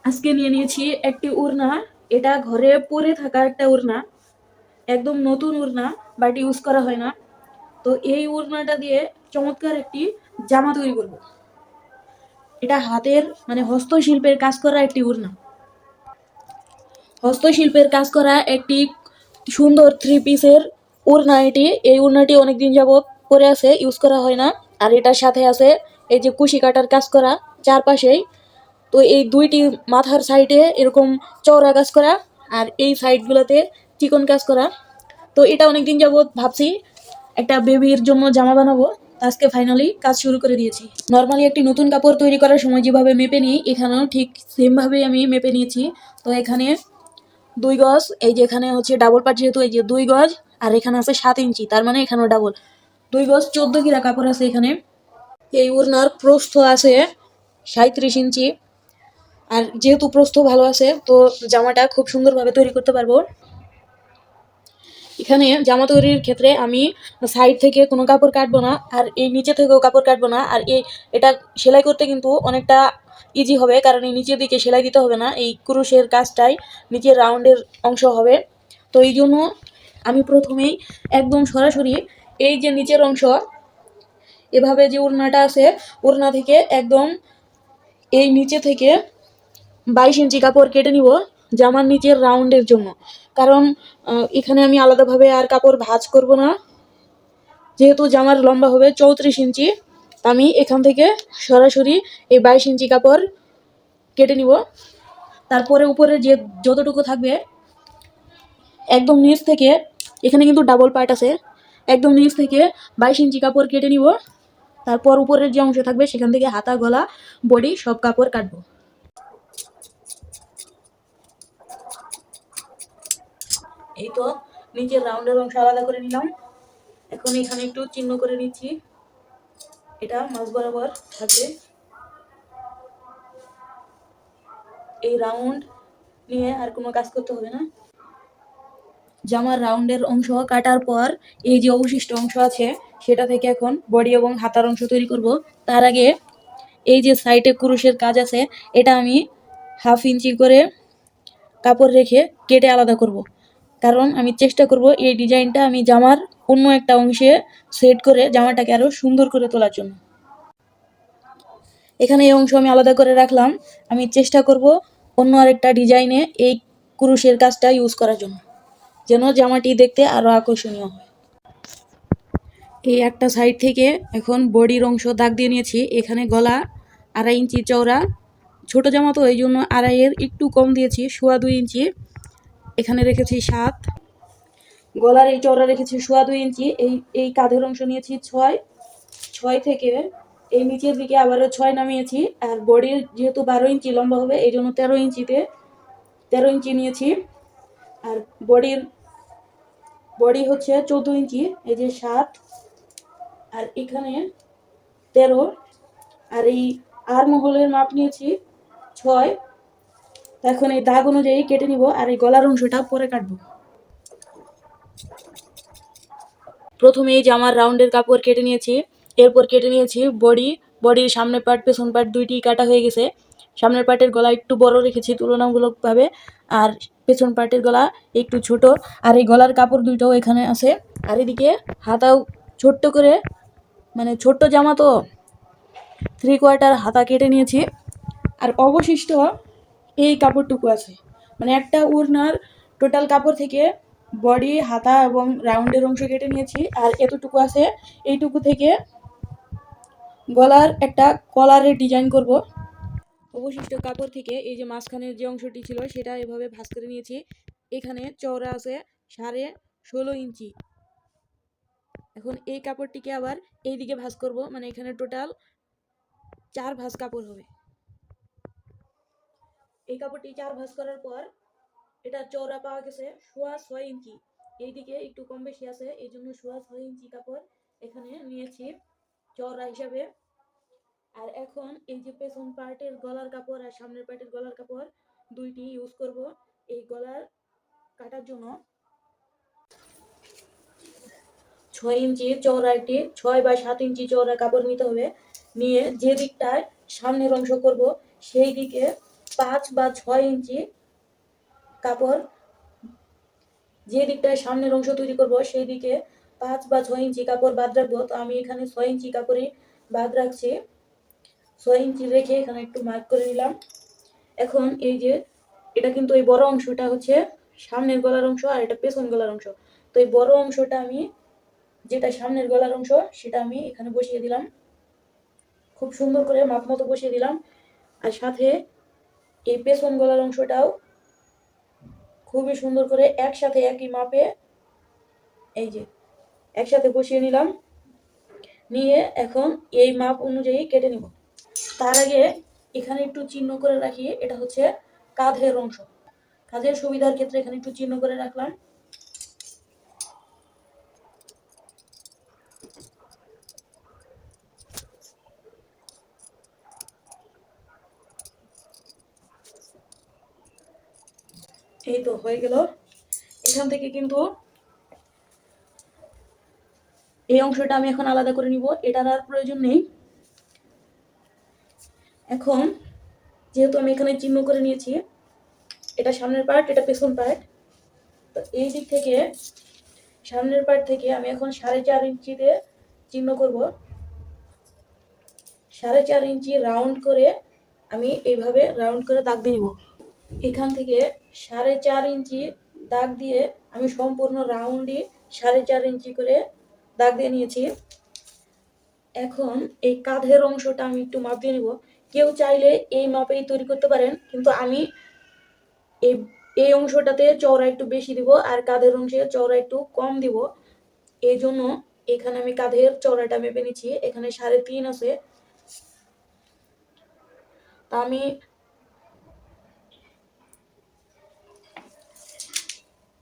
আজকে নিয়ে নিয়েছি একটি ওড়না। এটা ঘরে পরে থাকা একটা ওড়না, একদম নতুন ওড়না, বাট ইউজ করা হয় না। তো এই ওড়নাটা দিয়ে চমৎকার একটি জামা তৈরি করব। এটা হাতের মানে হস্তশিল্পের কাজ করা একটি ওড়না, হস্তশিল্পের কাজ করা একটি সুন্দর থ্রি পিসের ওড়না। এই ওড়নাটি অনেকদিন যাবৎ পরে আছে, ইউজ করা হয় না। আর এটার সাথে আছে এই যে কুশি কাটার কাজ করা চারপাশেই। তো এই দুইটি মাথার সাইডে এরকম চওড়া কাজ করা, আর এই সাইডগুলোতে চিকন কাজ করা। তো এটা অনেকদিন যাবৎ ভাবছি একটা বেবির জন্য জামা বানাবো। আজকে ফাইনালি কাজ শুরু করে দিয়েছি। নর্মালি একটি নতুন কাপড় তৈরি করার সময় যেভাবে মেপে নিই, এখানেও ঠিক সেমভাবেই আমি মেপে নিয়েছি। তো এখানে 2 গজ, এই যে এখানে হচ্ছে ডাবল পার্ট, যেহেতু এই যে 2 গজ, আর এখানে আছে 7 ইঞ্চি, তার মানে এখানেও ডাবল 2 গজ 14 গিরা কাপড় আছে এখানে। এই ওড়নার প্রস্থ আছে 37 ইঞ্চি। আর যেহেতু প্রস্থ ভালো আছে, তো জামাটা খুব সুন্দরভাবে তৈরি করতে পারবো। এখানে জামা তৈরির ক্ষেত্রে আমি সাইড থেকে কোনো কাপড় কাটবো না, আর এই নিচে থেকেও কাপড় কাটবো না। আর এটা সেলাই করতে কিন্তু অনেকটা ইজি হবে, কারণ এই নিচের দিকে সেলাই দিতে হবে না, এই ক্রুশের কাজটাই নিচের রাউন্ডের অংশ হবে। তো এই জন্য আমি প্রথমেই একদম সরাসরি এই যে নিচের অংশ, এভাবে যে ওড়নাটা আছে, ওড়না থেকে একদম এই নিচে থেকে 22 ইঞ্চি কাপড় কেটে নিব জামার নিচের রাউন্ডের জন্য। কারণ এখানে আমি আলাদাভাবে আর কাপড় ভাঁজ করব না, যেহেতু জামার লম্বা হবে 34 ইঞ্চি। আমি এখান থেকে সরাসরি এই 22 ইঞ্চি কাপড় কেটে নিব। তারপরে উপরে যে যতটুকু থাকবে একদম নিচ থেকে, এখানে কিন্তু ডাবল পার্ট আছে, একদম নিচ থেকে 22 ইঞ্চি কাপড় কেটে নিব। তারপর উপরের যে অংশ থাকবে সেখান থেকে হাতা, গলা, বডি সব কাপড় কাটবো। এই তো নিচের রাউন্ডের অংশ আলাদা করে নিলাম। এখন এখানে একটু চিহ্ন করে নিচ্ছি, এটা মাঝ বরাবর থাকবে। এই রাউন্ড নিয়ে আর কোনো কাজ করতে হবে না। জামার রাউন্ডের অংশ কাটার পর এই যে অবশিষ্ট অংশ আছে, সেটা থেকে এখন বডি এবং হাতার অংশ তৈরি করব। তার আগে এই যে সাইডে কুরুশের কাজ আছে, এটা আমি 1/2 ইঞ্চি করে কাপড় রেখে কেটে আলাদা করব। কারণ আমি চেষ্টা করব এই ডিজাইনটা আমি জামার অন্য একটা অংশে সেট করে জামাটাকে আরো সুন্দর করে তোলার জন্য। এখানে এই অংশ আমি আলাদা করে রাখলাম। আমি চেষ্টা করব অন্য আরেকটা ডিজাইনে এই কুরুশের কাজটা ইউজ করার জন্য, যেন জামাটি দেখতে আরো আকর্ষণীয় হয়। এই একটা সাইড থেকে এখন বডির অংশ দাগ দিয়ে নিয়েছি। এখানে গলা 2.5 ইঞ্চি চওড়া, ছোট জামা তো এই জন্য 2.5-এর একটু কম দিয়েছি, 2.25 ইঞ্চি। এখানে রেখেছি 7। গলার এই চওড়া রেখেছি 2.25 ইঞ্চি। এই কাঁধের অংশ নিয়েছি 6। 6 থেকে এই নিচের দিকে আবারও 6 নামিয়েছি। আর বডির যেহেতু 12 ইঞ্চি লম্বা হবে, এই জন্য 13 ইঞ্চি নিয়েছি। আর বডি হচ্ছে 14 ইঞ্চি, এই যে 7, আর এখানে 13। আর এই মহলের মাপ নিয়েছি 6। এখন এই দাগ অনুযায়ী কেটে নিব, আর এই গলার অংশটা পরে কাটবো। প্রথমে এই জামার রাউন্ডের কাপড় কেটে নিয়েছি, এরপর কেটে নিয়েছি বডির সামনের পার্ট, পেছন পার্ট দুইটি কাটা হয়ে গেছে। সামনের পার্টের গলা একটু বড় রেখেছি তুলনামূলকভাবে, আর পেছন পার্টের গলা একটু ছোট। আর এই গলার কাপড় দুইটাও এখানে আছে। আর এদিকে হাতাও ছোট্ট করে, মানে ছোট্ট জামা তো 3/4 হাতা কেটে নিয়েছি। আর অবশিষ্ট এই কাপড়টুকু আছে, মানে একটা ওড়নার টোটাল কাপড় থেকে বডি, হাতা এবং রাউন্ডের অংশ কেটে নিয়েছি। আর এতটুকু আছে, এইটুকু থেকে গলার একটা কলারের ডিজাইন করব। অবশিষ্ট কাপড় থেকে এই যে মাঝখানের যে অংশটি ছিল সেটা এভাবে ভাঁজ করে নিয়েছি। এখানে চওড়া আছে 16.5 ইঞ্চি। এখন এই কাপড়টিকে আবার এই দিকে ভাঁজ করব, মানে এখানে টোটাল 4 ভাঁজ কাপড় হবে। এই কাপড়টি 4 ভাঁজ করার পর এটা চওড়া পাওয়া গেছে 6.25 ইঞ্চি। এইদিকে একটু কম বেশি আছে, এই জন্য 6.25 ইঞ্চি কাপড় এখানে নিয়েছি চওড়া হিসাবে। আর এখন এই যে পেছন পার্টের গলার কাপড় আর সামনের পার্টের গলার কাপড় দুইটি ইউজ করব এই গলার কাটার জন্য। 6 ইঞ্চি চওড়া একটি 6 বা 7 ইঞ্চি চওড়া কাপড় নিতে হবে। নিয়ে যে দিকটায় সামনের অংশ করব সেই দিকে 5 বা 6 ইঞ্চি কাপড়, যে দিকটায় সামনের অংশ তৈরি করব সেই দিকে 5 বা 6 ইঞ্চি কাপড় বাদ রাখবো। তো আমি এখানে 6 ইঞ্চি কাপড়ই বাদ রাখছি। 6 ইঞ্চি রেখে এখানে একটু মার্ক করে নিলাম। এখন এই যে এটা কিন্তু এই বড় অংশটা হচ্ছে সামনের গলার অংশ, আর এটা পেছন গলার অংশ। তো এই বড় অংশটা আমি, যেটা সামনের গলার অংশ, সেটা আমি এখানে বসিয়ে দিলাম, খুব সুন্দর করে মাপ মতো বসিয়ে দিলাম। আর সাথে এই পেছন গলার অংশটাও খুবই সুন্দর করে একসাথে একই মাপে এই যে একসাথে বসিয়ে নিলাম। নিয়ে এখন এই মাপ অনুযায়ী কেটে নিব। তার আগে এখানে একটু চিহ্ন করে রাখি, এটা হচ্ছে কাঁধের অংশ। কাঁধের সুবিধার ক্ষেত্রে এখানে একটু চিহ্ন করে রাখলাম। এই তো হয়ে গেল। এখান থেকে কিন্তু এই অংশটা আমি এখন আলাদা করে নিব, এটার আর প্রয়োজন নেই। এখন যেহেতু আমি এখানে চিহ্ন করে নিয়েছি, এটা সামনের পার্ট, এটা পেছন পার্ট, তো এই দিক থেকে সামনের পার্ট থেকে আমি এখন 4.5 ইঞ্চিতে চিহ্ন করব। 4.5 ইঞ্চি রাউন্ড করে আমি এইভাবে রাউন্ড করে দাগ দিয়ে নিব। এখান থেকে 4.5 ইঞ্চি দাগ দিয়ে আমি সম্পূর্ণ রাউন্ডই 4.5 ইঞ্চি করে দাগ দিয়ে নিয়েছি। এখন এই কাঁধের অংশটা আমি একটু মাপ দিয়ে নিব। কেউ চাইলে এই মাপেই তৈরি করতে পারেন, কিন্তু আমি এই এই অংশটাতে চওড়া একটু বেশি দিব আর কাঁধের অংশে চওড়া একটু কম দিব। এই জন্য এখানে আমি কাঁধের চওড়াটা মেপে নিচ্ছি, এখানে 3.5 আছে। তা আমি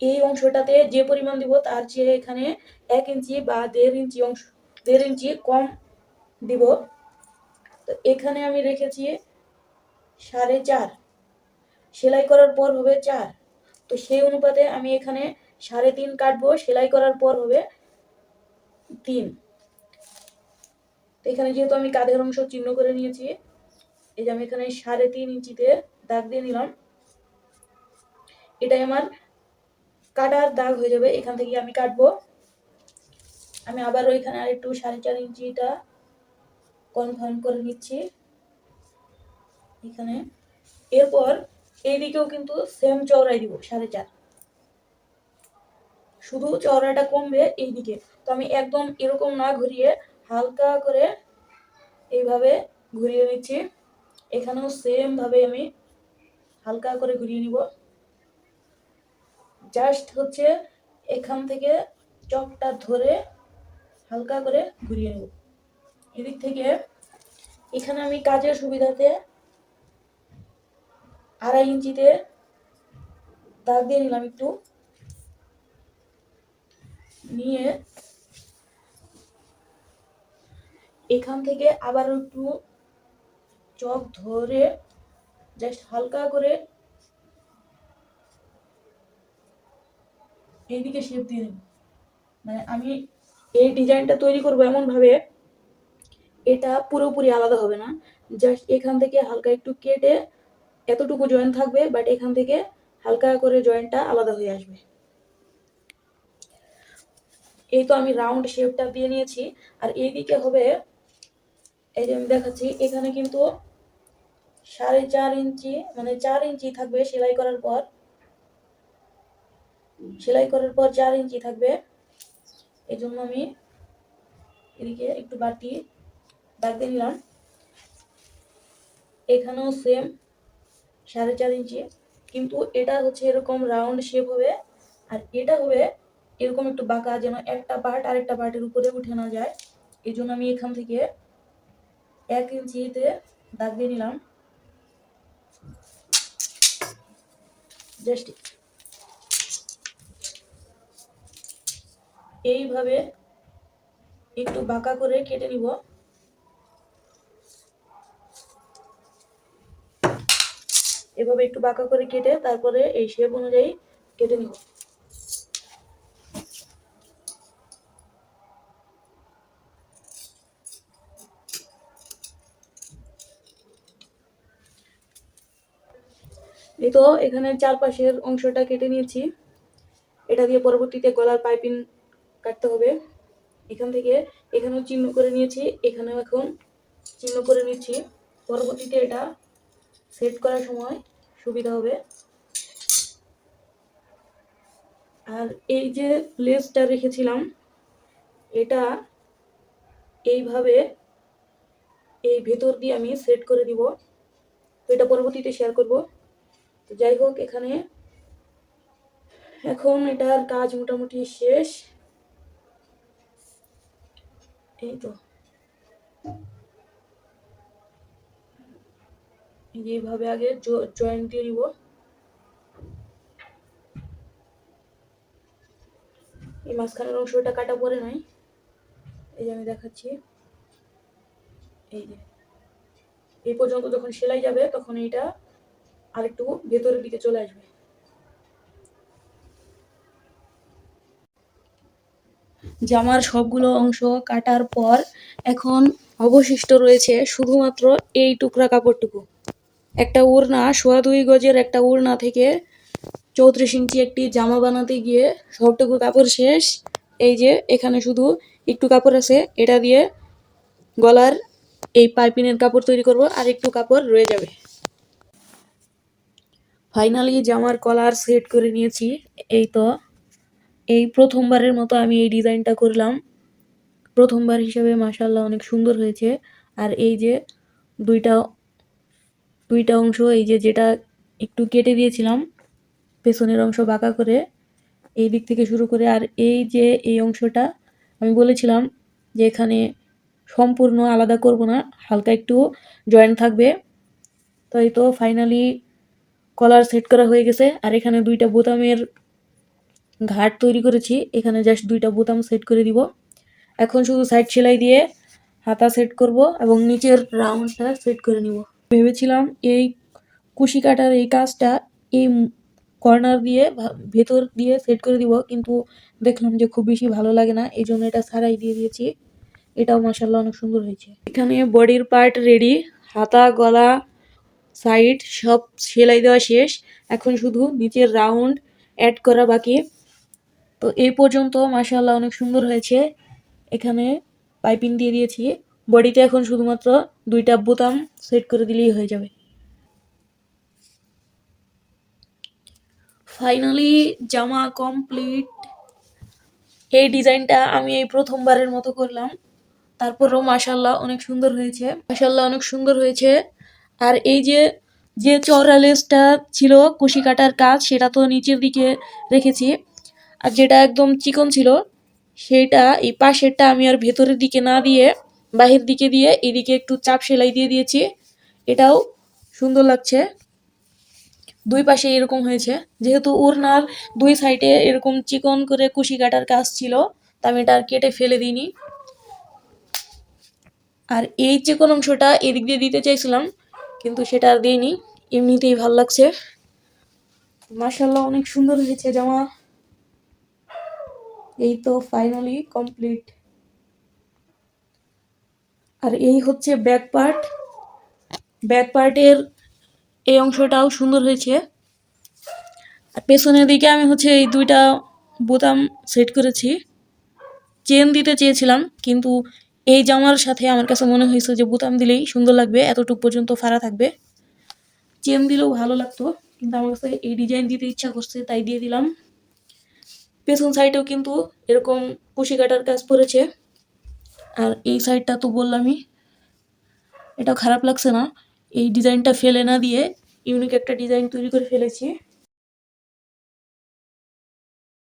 এই অংশটাতে যে পরিমাণ দিব তার চেয়ে এখানে 1 ইঞ্চি বা 1.5 ইঞ্চি কম দিব। তো এখানে আমি রেখেছি 4.5, সেলাই করার পর হবে 4। তো সেই অনুপাতে আমি এখানে 3.5 কাটবো, সেলাই করার পর হবে 3। তো এখানে যেহেতু আমি কাঁধের অংশ চিহ্ন করে নিয়েছি, এই যে আমি এখানে 3.5 ইঞ্চিতে দাগ দিয়ে নিলাম। এটাই আমার কাটার দাগ হয়ে যাবে, এখান থেকে আমি কাটবো। আমি আবারও এখানে আর একটু 4.5 ইঞ্চিটা কনফার্ম করে নিচ্ছি এখানে। এরপর এইদিকেও কিন্তু সেম চওড়াই দিব 4.5, শুধু চওড়াটা কমবে এইদিকে। তো আমি একদম এরকম না ঘুরিয়ে হালকা করে এইভাবে ঘুরিয়ে নিচ্ছি। এখানেও সেম ভাবে আমি হালকা করে ঘুরিয়ে নিব। জাস্ট হচ্ছে এখান থেকে চকটা ধরে হালকা করে ঘুরিয়ে নেব। এদিক থেকে এখানে আমি কাজের সুবিধাতে 2.5 ইঞ্চিতে দাগ দিয়ে নিলাম একটু, নিয়ে এখান থেকে আবার একটু চক ধরে জাস্ট হালকা করে এইদিকে শেপ দিয়ে নেব। মানে আমি এই ডিজাইনটা তৈরি করবো এমন ভাবে এটা পুরোপুরি আলাদা হবে না, জাস্ট এখান থেকে হালকা একটু কেটে এতটুকু জয়েন্ট থাকবে, বাট এখান থেকে হালকা করে জয়েন্টটা আলাদা হয়ে আসবে। এই তো আমি রাউন্ড শেপটা দিয়ে নিয়েছি। আর এইদিকে হবে, এই যে আমি দেখাচ্ছি, এখানে কিন্তু 4.5 ইঞ্চি মানে 4 ইঞ্চি থাকবে সেলাই করার পর। 4 ইঞ্চি থাকবে। এই জন্য আমি এদিকে একটু বাড়তি দাগ দিয়ে নিলাম। এখানেও সেম 4.5 ইঞ্চি, কিন্তু এটা হচ্ছে এরকম রাউন্ড শেপ হবে, আর এটা হবে এরকম একটু বাঁকা, যেন একটা পার্ট আরেকটা পার্টের উপরে উঠে না যায়। এই জন্য আমি এখান থেকে 1 ইঞ্চিতে দাগ দিয়ে নিলাম। জাস্ট এইভাবে একটু বাঁকা করে কেটে নিব। এভাবে একটু বাঁকা করে কেটে তারপরে এই শেপ অনুযায়ী কেটে নিব। এই তো এখানে চারপাশের অংশটা কেটে নিয়েছি। এটা দিয়ে পরবর্তীতে গলার পাইপিং কাটতে হবে। এখান থেকে এখানেও চিহ্ন করে নিয়েছি, এখানেও এখন চিহ্ন করে নিচ্ছি। পরবর্তীতে এটা সেট করার সময় সুবিধা হবে। আর এই যে লেসটা রেখেছিলাম, এটা এইভাবে এই ভেতর দিয়ে আমি সেট করে দিব। তো এটা পরবর্তীতে শেয়ার করব। তো যাই হোক, এখানে এখন এটার কাজ মোটামুটি শেষ। এই তো এইভাবে আগে জয়েন্ট দিয়ে দিব। এই মাঝখানের অংশটা কাটা পড়ে নাই, এই যে আমি দেখাচ্ছি। এই যে এই পর্যন্ত যখন সেলাই যাবে তখন এইটা আরেকটু ভেতরের দিকে চলে আসবে। জামার সবগুলো অংশ কাটার পর এখন অবশিষ্ট রয়েছে শুধুমাত্র এই টুকরা কাপড়টুকু। একটা ওড়না, 2.25 গজের একটা ওড়না থেকে 34 ইঞ্চি একটি জামা বানাতে গিয়ে সবটুকু কাপড় শেষ। এই যে এখানে শুধু একটু কাপড় আছে, এটা দিয়ে গলার এই পাইপিনের কাপড় তৈরি করব, আর একটু কাপড় রয়ে যাবে। ফাইনালি জামার কলার সেট করে নিয়েছি। এই তো এই প্রথমবারের মতো আমি এই ডিজাইনটা করলাম। প্রথমবার হিসেবে মাশাআল্লাহ অনেক সুন্দর হয়েছে। আর এই যে দুইটা দুইটা অংশ, এই যে যেটা একটু কেটে দিয়েছিলাম পেছনের অংশ বাঁকা করে, এই দিক থেকে শুরু করে, আর এই যে এই অংশটা আমি বলেছিলাম যে এখানে সম্পূর্ণ আলাদা করব না, হালকা একটু জয়েন্ট থাকবে। তো এই তো ফাইনালি কলার সেট করা হয়ে গেছে। আর এখানে দুইটা বোতামের ঘাট তৈরি করেছি, এখানে জাস্ট দুইটা বোতাম সেট করে দিব। এখন শুধু সাইড সেলাই দিয়ে হাতা সেট করব এবং নিচের রাউন্ডটা সেট করে নিব। ভেবেছিলাম এই কুশি কাটার এই কাজটা এই কর্নার দিয়ে ভেতর দিয়ে সেট করে দিব, কিন্তু দেখলাম যে খুব বেশি ভালো লাগে না, এই জন্য এটা ছাড়াই দিয়ে দিয়েছি। এটাও মাশাআল্লাহ অনেক সুন্দর হয়েছে। এখানে বডির পার্ট রেডি, হাতা, গলা, সাইড সব সেলাই দেওয়া শেষ। এখন শুধু নিচের রাউন্ড অ্যাড করা বাকি। তো এই পর্যন্ত মাশাআল্লাহ অনেক সুন্দর হয়েছে। এখানে পাইপিং দিয়ে দিয়েছি, বডিতে এখন শুধুমাত্র দুইটা বোতাম সেট করে দিলেই হয়ে যাবে। ফাইনালি জামা কমপ্লিট। এই ডিজাইনটা আমি এই প্রথমবারের মতো করলাম, তারপরেও মাশাআল্লাহ অনেক সুন্দর হয়েছে, মাশাআল্লাহ অনেক সুন্দর হয়েছে। আর এই যে যে চওড়া লেসটা ছিল কুশি কাটার কাজ, সেটা তো নিচের দিকে রেখেছি, আর যেটা একদম চিকন ছিল সেইটা এই পাশেরটা আমি আর ভেতরের দিকে না দিয়ে বাহির দিকে দিয়ে এদিকে একটু চাপ সেলাই দিয়ে দিয়েছি। এটাও সুন্দর লাগছে। দুই পাশে এরকম হয়েছে, যেহেতু ওড়নার দুই সাইডে এরকম চিকন করে কুশি কাটার কাজ ছিল, তা আমি এটা আর কেটে ফেলে দিইনি। আর এই চিকন অংশটা এদিক দিয়ে দিতে চাইছিলাম, কিন্তু সেটা আর দিইনি, এমনিতেই ভালো লাগছে। মাশাআল্লাহ অনেক সুন্দর হয়েছে জামা। এই তো ফাইনালি কমপ্লিট। আর এই হচ্ছে ব্যাক পার্ট। ব্যাক পার্টের এই অংশটাও সুন্দর হয়েছে। আর পেছনের দিকে আমি হচ্ছে এই দুইটা বোতাম সেট করেছি। চেন দিতে চেয়েছিলাম, কিন্তু এই জামার সাথে আমার কাছে মনে হয়েছে যে বোতাম দিলেই সুন্দর লাগবে, এতটুকু পর্যন্ত ফাড়া থাকবে। চেন দিলেও ভালো লাগতো, কিন্তু আমার কাছে এই ডিজাইন দিতে ইচ্ছা করছে তাই দিয়ে দিলাম। পেছন সাইডেও কিন্তু এরকম কুশি কাটার কাজ পড়েছে। আর এই সাইডটা তো বললামই, এটাও খারাপ লাগছে না। এই ডিজাইনটা ফেলে না দিয়ে ইউনিক একটা ডিজাইন তৈরি করে ফেলেছি।